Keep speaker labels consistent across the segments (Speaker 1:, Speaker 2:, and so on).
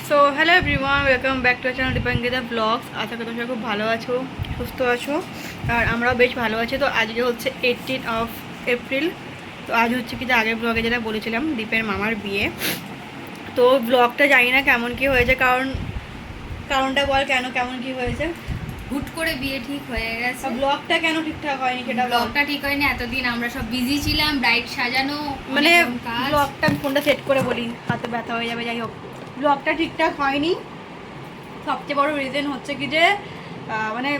Speaker 1: So hello everyone, welcome back to channel Dipankita blogs. আশা করি তোমরা খুব ভালো আছো, সুস্থ আছো, আর আমরাও বেশ ভালো আছি। তো আজকে হচ্ছে 18 এপ্রিল। তো আজ হচ্ছে কি যে আগের ব্লগে যেটা বলেছিলাম দীপের মামার বিয়ে। তো ব্লগটা জানি না কেমন কি হয়েছে, কারণটা বল কেমন কি হয়েছে।
Speaker 2: হুট করে বিয়ে ঠিক হয়ে গেছে।
Speaker 1: ব্লগটা কেন ঠিকঠাক হয়নি সেটা
Speaker 2: ব্লগটা ঠিক হয়নি, এতদিন আমরা সব বিজি ছিলাম, ব্রাইড সাজানো,
Speaker 1: মানে
Speaker 2: কাজ।
Speaker 1: ব্লগটা আমি ফোনটা সেট করে বলি, হাতে ব্যথা হয়ে যাবে। যাই হোক, ব্লগটা ঠিকঠাক হয়নি। সবচেয়ে বড় রিজন হচ্ছে কি যে মানে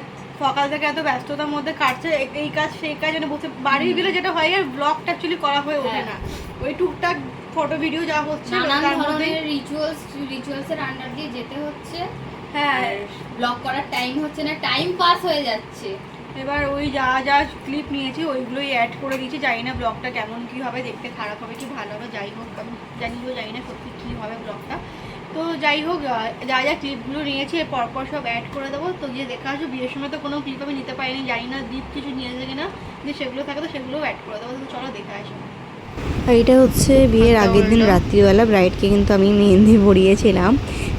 Speaker 1: সকাল থেকে এত ব্যস্ততার মধ্যে কাটছে, এই কাজ সেই কাজ, মানে বসে বাড়ির গেলে যেটা হয় ব্লগটা অ্যাকচুয়ালি করা হয়ে ওঠে না। ওই টুকটাক ফটো ভিডিও যা হচ্ছে
Speaker 2: নানান ধরনের রিচুয়ালসের আন্ডার দিয়ে যেতে হচ্ছে।
Speaker 1: হ্যাঁ,
Speaker 2: ব্লগ করার টাইম হচ্ছে না, টাইম পাস হয়ে যাচ্ছে।
Speaker 1: এবার ওই যা যা ক্লিপ নিয়েছি ওইগুলোই অ্যাড করে দিয়েছি। জানি না ব্লগটা কেমন কী হবে, দেখতে খারাপ হবে কি ভালো হবে, যাই হোক আমি জানি না সত্যি কী হবে ব্লগটা। তো যাই হোক, যা যা ক্লিপগুলো নিয়েছি পরপর সব অ্যাড করে দেবো। তো গিয়ে দেখা আসবে, বিয়ের সময় তো কোনো ক্লিপ আমি নিতে পারিনি, জানি না দীপ কিছু নিয়েছে কিনা, যে সেগুলো থাকে তো সেগুলোও অ্যাড করে দেবো। তো চলো দেখে আসবো।
Speaker 3: এটা হচ্ছে বিয়ের আগের দিন রাত্রিবেলা ব্রাইডকে কিন্তু আমি মেহেন্দি পরিয়েছিলাম।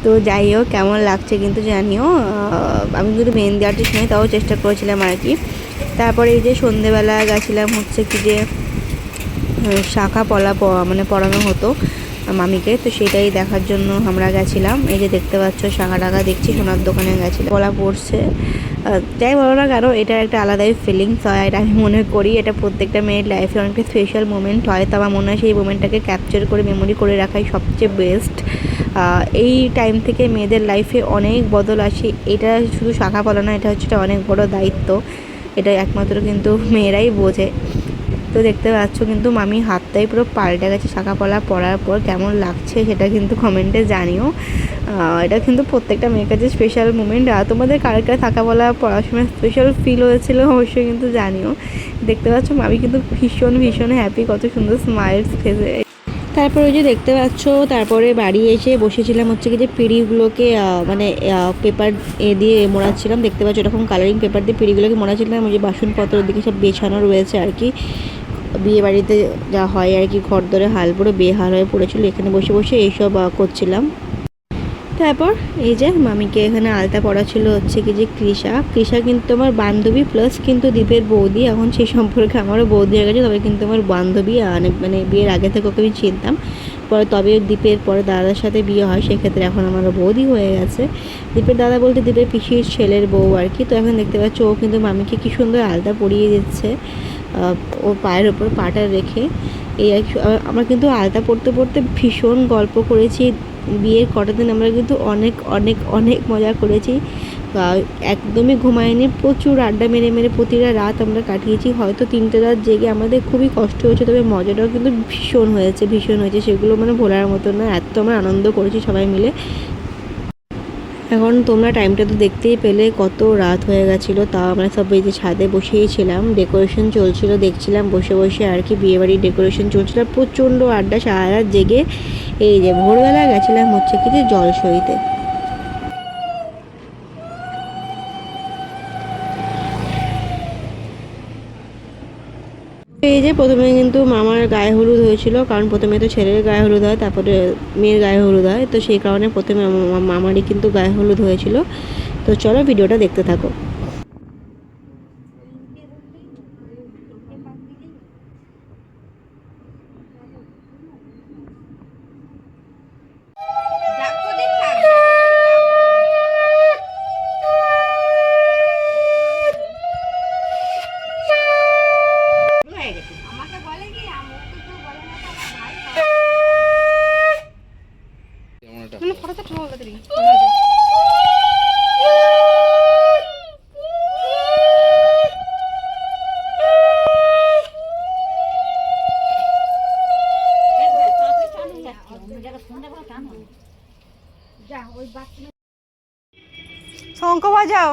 Speaker 3: তো যাই হোক কেমন লাগছে কিন্তু জানিও। আমি কিন্তু মেহেন্দি আর্টিস্ট নই, তাও চেষ্টা করেছিলাম আর কি। তারপরে এই যে সন্ধেবেলা গেছিলাম হচ্ছে কি যে শাখা মানে পড়ানো হতো মামিকে, তো সেটাই দেখার জন্য আমরা গেছিলাম। এই যে দেখতে পাচ্ছ শাখা টাকা দেখছি, সোনার দোকানে গেছিলাম, পলা পড়ছে। যাই বলো না কেন, এটা একটা আলাদাই ফিলিংস হয়। এটা আমি মনে করি এটা প্রত্যেকটা মেয়ের লাইফে অনেকটা স্পেশাল মোমেন্ট হয়। তো আমার মনে হয় সেই মোমেন্টটাকে ক্যাপচার করে মেমোরি করে রাখাই সবচেয়ে বেস্ট। এই টাইম থেকে মেয়েদের লাইফে অনেক বদল আসে। এটা শুধু শাখা পলা না, এটা হচ্ছে অনেক বড় দায়িত্ব। এটা একমাত্র কিন্তু মেয়েরাই বোঝে। তো দেখতে পাচ্ছ কিন্তু মামি হাতটাই পুরো পাল্টে গেছে শাঁখাপলা পরার পর। কেমন লাগছে সেটা কিন্তু কমেন্টে জানিও। এটা কিন্তু প্রত্যেকটা মেয়ের কাছে স্পেশাল মুমেন্ট। তোমাদের কার কার শাঁখাপলা পড়ার সময় স্পেশাল ফিল হয়েছিল অবশ্যই কিন্তু জানিও। দেখতে পাচ্ছ মামি কিন্তু ভীষণ হ্যাপি, কত সুন্দর স্মাইলস ফেসে। তারপরে ওই যে দেখতে পাচ্ছ, তারপরে বাড়ি এসে বসেছিলাম হচ্ছে কি যে পিঁড়িগুলোকে মানে পেপার দিয়ে মোড়াচ্ছিলাম। দেখতে পাচ্ছ এরকম কালারিং পেপার দিয়ে পিঁড়িগুলোকে মোড়াচ্ছিলাম। ওই যে বাসনপত্র দিকে সব বেছানো রয়েছে আর কি। বিয়ে বাড়িতে যা হয় আর কি, ঘর ধরে হাল পুরো বেহাল হয়ে পড়েছিল। এখানে বসে বসে এইসব করছিলাম। তারপর এই যে মামিকে এখানে আলতা পড়া ছিল হচ্ছে কি যে কৃষা কিন্তু আমার বান্ধবী প্লাস কিন্তু দীপের বৌদি। এখন সেই সম্পর্কে আমারও বৌদি হয়ে গেছে, তবে কিন্তু আমার বান্ধবী। মানে বিয়ের আগে থেকে ওকে আমি চিনতাম, পরে তবে দীপের পরে দাদার সাথে বিয়ে হয়, সেক্ষেত্রে এখন আমারও বৌদি হয়ে গেছে। দীপের দাদা বলতে দীপের পিসির ছেলের বউ আর কি। তো এখন দেখতে পাচ্ছ ও কিন্তু মামিকে কি সুন্দর আলতা পরিয়ে দিচ্ছে ও পায়ের ওপর পাটা রেখে। এই আমরা কিন্তু আলতা পড়তে পড়তে ভীষণ গল্প করেছি। বিয়ের কটা দিন আমরা কিন্তু অনেক অনেক অনেক মজা করেছি। একদমই ঘুমায়নি, প্রচুর আড্ডা মেরে প্রতিটা রাত আমরা কাটিয়েছি। হয়তো 3টে রাত জেগে আমাদের খুবই কষ্ট হয়েছে, তবে মজাটাও কিন্তু ভীষণ হয়েছে। সেগুলো মানে ভোলার মতো না, এত আমরা আনন্দ করেছি সবাই মিলে। এখন তোমরা টাইমটা তো দেখতেই পেলে, কত রাত হয়ে গেছিলো। তাও আমরা সব এই যে ছাদে বসেই ছিলাম, ডেকোরেশন চলছিল, দেখছিলাম বসে বসে আর কি। বিয়েবাড়ির ডেকোরেশন চলছিল, প্রচণ্ড আড্ডা, সারা রাত জেগে। এই যে ভোরবেলা গেছিলাম হচ্ছে কি যে জলসইতে। এই যে প্রথমে কিন্তু মামার গায়ে হলুদ হয়েছিল, কারণ প্রথমে তো ছেলের গায়ে হলুদ হয়, তারপরে মেয়ের গায়ে হলুদ হয়। তো সেই কারণে প্রথমে মামারই কিন্তু গায়ে হলুদ হয়েছিল। তো চলো ভিডিওটা দেখতে থাকো।
Speaker 1: ফটোটা তাড়াতাড়ি। শঙ্খ বাজাও।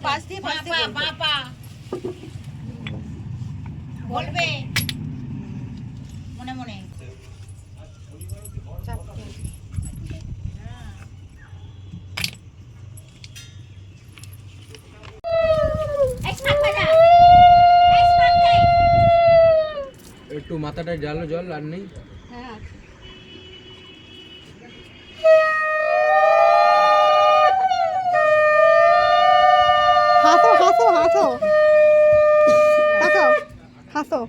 Speaker 1: পাশ দিয়ে বলবে মনে মনে।
Speaker 4: একটু মাথাটা জ্বালো, জল আর নেই।
Speaker 1: হ্যাঁ হাসো হাসো হাসো তাকাও হাসো।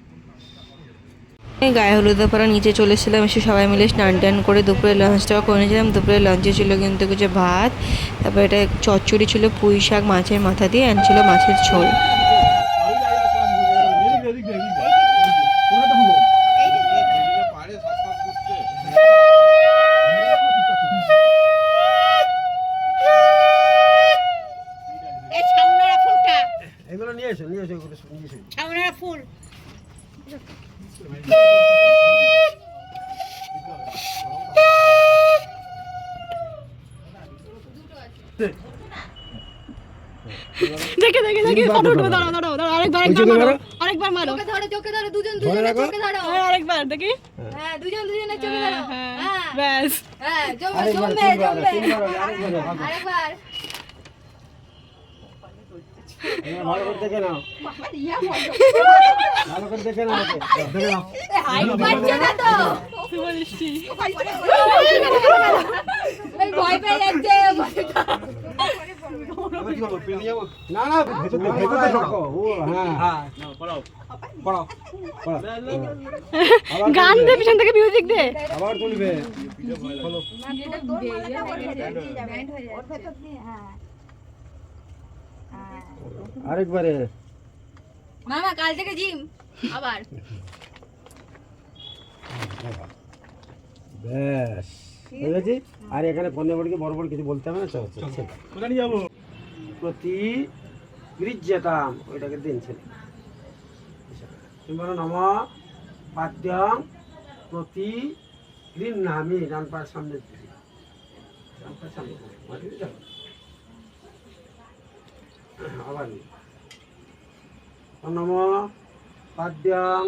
Speaker 3: গায়ে হলুদের পরে নিচে চলে এসেছিলাম, এসে সবাই মিলে স্নান টান করে দুপুরে লাঞ্চটাও করে নিয়েছিলাম। দুপুরে লাঞ্চে ছিল কিন্তু কিছু ভাত, তারপর এটা চচ্চড়ি ছিল পুঁই শাক মাছের মাথা দিয়ে, অ্যান্ড ছিল মাছের ঝোল।
Speaker 4: এগুলো নিয়ে এসো, নিয়ে এসো, এগুলো নিয়ে এসো।
Speaker 1: ছাউনারা ফুল দেখে দেখে দেখে ফটো উঠবে। দাঁড়াও দাঁড়াও দাঁড়াও, আরেকবার মারো
Speaker 2: চোখে ধরো দুজন
Speaker 4: ধরে
Speaker 2: দুজনের
Speaker 4: রাখো।
Speaker 2: চোখে ধরো।
Speaker 1: আরেকবার দেখি।
Speaker 2: হ্যাঁ দুজন দুজনের চোখে ধরো। হ্যাঁ
Speaker 1: ব্যাস
Speaker 2: হ্যাঁ জমবে
Speaker 4: আরেকবার,
Speaker 2: জমবে
Speaker 4: তিনবার,
Speaker 2: জমবে।
Speaker 4: তিনবার হবে, আরেকবার হবে।
Speaker 2: আরেকবার
Speaker 4: ভালো করে দেখে নাও, ভালো করে দেখে নাও, দেখে নাও।
Speaker 2: হাইট পাচ্ছে না তো।
Speaker 1: শুভদৃষ্টি।
Speaker 2: এই ভয় পেয়ে যাচ্ছে।
Speaker 4: না না, ভেতরে ঢোকো। ও হ্যাঁ, পড়াও, পড়াও।
Speaker 1: গান দে, পিছন থেকে মিউজিক দে।
Speaker 4: আবার তুলবে। খোলো। আরেকবারে।
Speaker 2: মামা কাল থেকে জিম আবার।
Speaker 4: ব্যাস হয়ে গেছে। আর এখানে ফোনে বড়কে বড় বড় কিছু বলতে হবে না। চল চল কোথায় যাবো? প্রতি গৃহ্যতাম, ওইটাকে দিন ছেলে। তুমি বলো নম পাদ্যং প্রতি গৃহ্ণামি, ডান পায়ের সামনে দিকে, ডান পায়ের সামনে মাটিতে যাবো। আবার নম পাদ্যং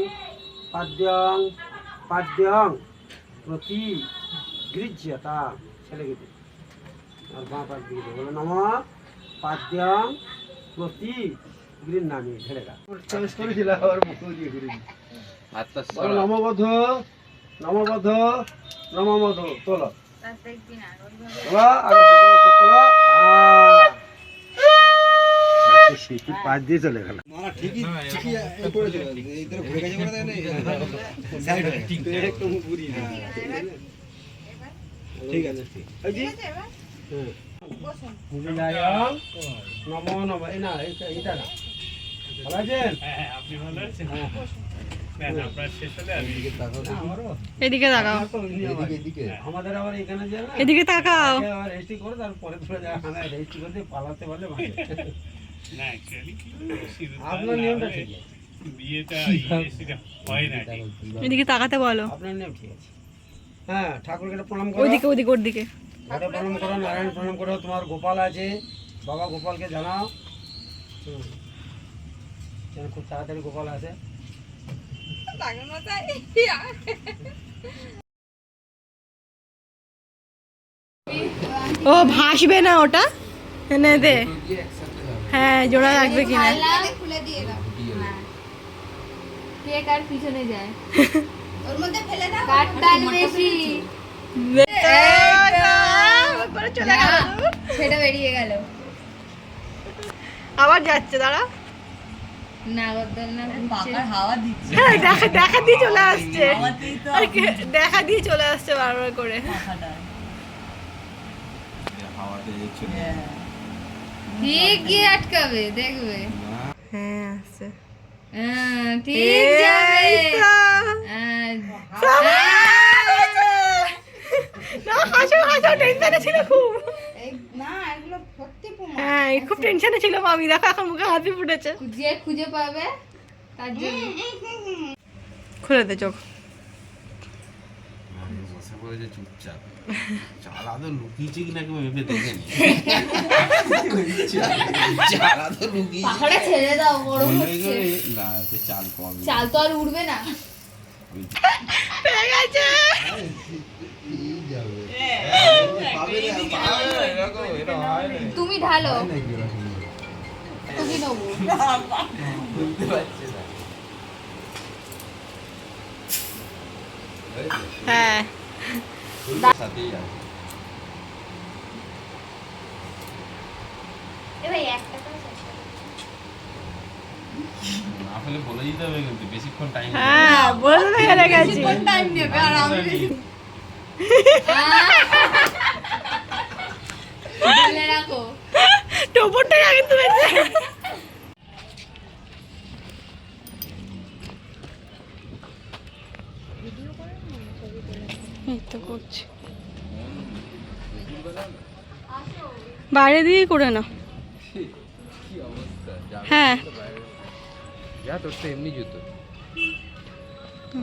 Speaker 4: পাদ্যং পাদ্যং প্রতি গৃহ্যতা, ছেলেকে দিন। আর বাঁ পাশ দিকে বলো নম পাদ্যং প্রতি গৃহ্ণামি, ছেলেরা চয়েস করেছিলাম আবার মুখ দিয়ে ঘুরে বলো নমবধ নমবধ নমবধ। তোলো তোলো, আগে তোলো। কি পাশ দিয়ে চলে গেল। ঠিক আছে, নম নম। এই না, এটা না, ভালো আছেন?
Speaker 1: এদিকে তাকাও,
Speaker 4: আমাদের আবার এখানে যে না,
Speaker 1: এদিকে তাকাও।
Speaker 4: রেজিস্ট্রি করে তারপরে চলে যায়। রেজিস্ট্রি করতে পালাতে পারলে ভালো। আপনার নিয়মটা ঠিক আছে,
Speaker 1: এদিকে তাকাতে বলো।
Speaker 4: আপনার নিয়ম ঠিক আছে। হ্যাঁ, ঠাকুরকে একটা প্রণাম করো,
Speaker 1: ওইদিকে ওদিকে ওর দিকে।
Speaker 4: ঘরে প্রণাম করো, নারায়ণ প্রণাম করো। তোমার গোপাল আছে, বাবা গোপালকে জানাও। যেন খুব তাড়াতাড়ি গোপাল আসে।
Speaker 1: ও ভাসবে না ওটা, এনে দে। হ্যাঁ জোড়া লাগবে কিনা।
Speaker 2: খুলে দিয়ে দাও। কে কার পিছনে যায়? ওর মধ্যে ফেলে দাও। কার টান বেশি? সেটা বেরিয়ে গেল।
Speaker 1: আবার যাচ্ছে, দাঁড়া।
Speaker 2: নাগরদোল না
Speaker 1: হ্যাঁ, দেখা দেখা দিয়ে চলে আসছে, দেখা দিয়ে চলে আসছে বারবার করে।
Speaker 2: ঠিক গিয়ে আটকাবে, দেখবে।
Speaker 1: হ্যাঁ আসছে।
Speaker 2: হ্যাঁ, ঠিক যাবে। হ্যাঁ,
Speaker 1: টেনশনে ছিল খুব। হ্যাঁ খুব টেনশনে ছিল মামি, দেখো এখন মুখে হাসি ফুটেছে।
Speaker 2: যে খুঁজে পাবে তার জন্য।
Speaker 1: খুলে দে চোখ।
Speaker 5: করেছে চুপচাপ। চাল আদৌ লুকিয়েছে কিনা কেউ ভেবে দেখেনি। চাল আদৌ লুকিয়েছে।
Speaker 2: পাখাটা ছেড়ে দাও, গরম
Speaker 5: বলবে
Speaker 2: হচ্ছে।
Speaker 5: করে, না সে চাল পাবে।
Speaker 2: চাল তো আর উঠবে না।
Speaker 1: পেয়ে গেছে।
Speaker 2: তুমি ঢালো, তুমি নেবো।
Speaker 1: হ্যাঁ
Speaker 5: সাথেই আছে। না ফেলে বলে দিতে হবে কিন্তু বেশিক্ষণ টাইম
Speaker 1: হ্যাঁ বলে গেলে গেছি কোন টাইম নেবে আর আমি
Speaker 2: বলে রাখো।
Speaker 1: টোপরটা কিন্তু বেঁচে এই তো করছি বাইরে দিয়ে করে না হ্যাঁ
Speaker 5: যা তোর তো এমনি জুতো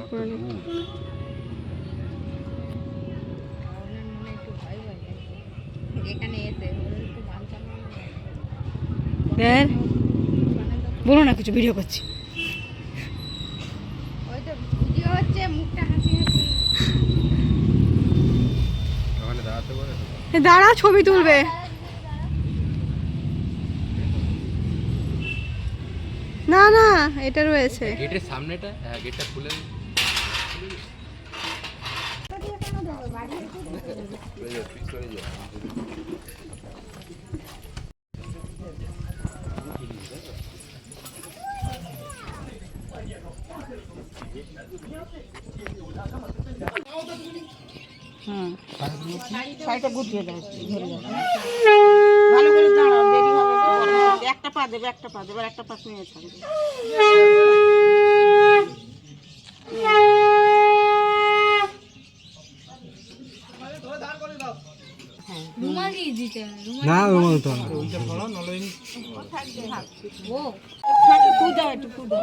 Speaker 1: করে নি। দেখ বলো না কিছু ভিডিও করছি
Speaker 5: ওখানে দাঁড়াতে পারে
Speaker 1: দাঁড়া ছবি তুলবে না না এটা রয়েছে
Speaker 5: গেটের সামনেটা, হ্যাঁ গেটটা খুলে
Speaker 6: শাড়িটা গুটিয়ে দাও, ধরে যাবে। ভালো করে দাঁড়াও, দেরি হবে তো, গরম হবে। একটা পা দেবে, একটা পা দেবে, আর একটা পা নিয়ে থাকবে।
Speaker 2: রুমাল দিয়ে দিতে হবে, রুমাল।
Speaker 4: না রুমাল তো না।
Speaker 2: ও
Speaker 6: ফু দাও, একটু ফু দাও।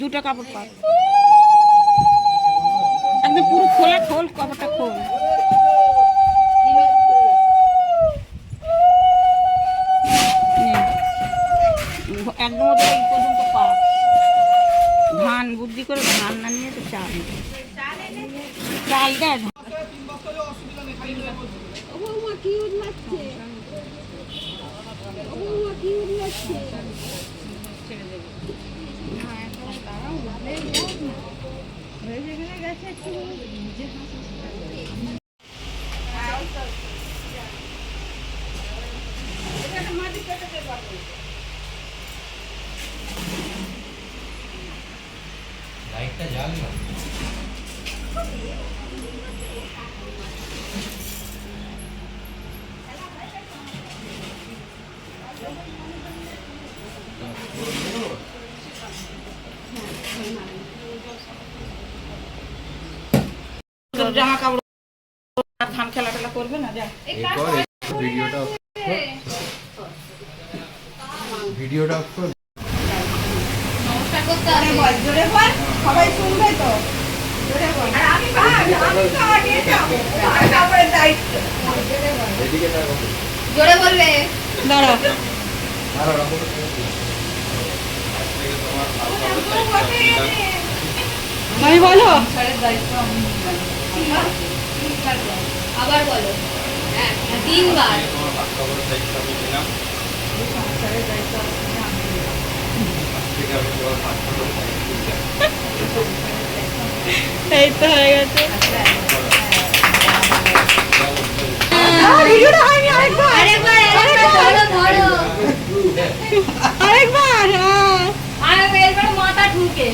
Speaker 6: দুটো কাপড় পা, একদম পুরো খোলা, খোল কাপড়টা খোল। একদম ওদের এই পর্যন্ত পা। ধান বুদ্ধি করে ধান না নিয়ে তো চাল, চালটা
Speaker 5: লাইটটা জ্বাল না।
Speaker 6: জামা কাপড় ধান খেলা টেলা করবে না, যা।
Speaker 5: ভিডিওটা অফ কর।
Speaker 2: নমস্কার করতে হবে।
Speaker 6: জোরে বল, সবাই শুনবে তো। জোরে বল। আর আমি তো আগে যাবো, তারপরে দায়িত্ব।
Speaker 2: জোরে বলবে।
Speaker 6: দাঁড়া, আমি বলো।
Speaker 2: আবার বলো। হ্যাঁ, 3 বার।
Speaker 1: এই তো হয়ে গেছে
Speaker 2: আরেকবার ধরো।
Speaker 1: আরেকবার
Speaker 2: আর এরপরে মাথা ঠুকে।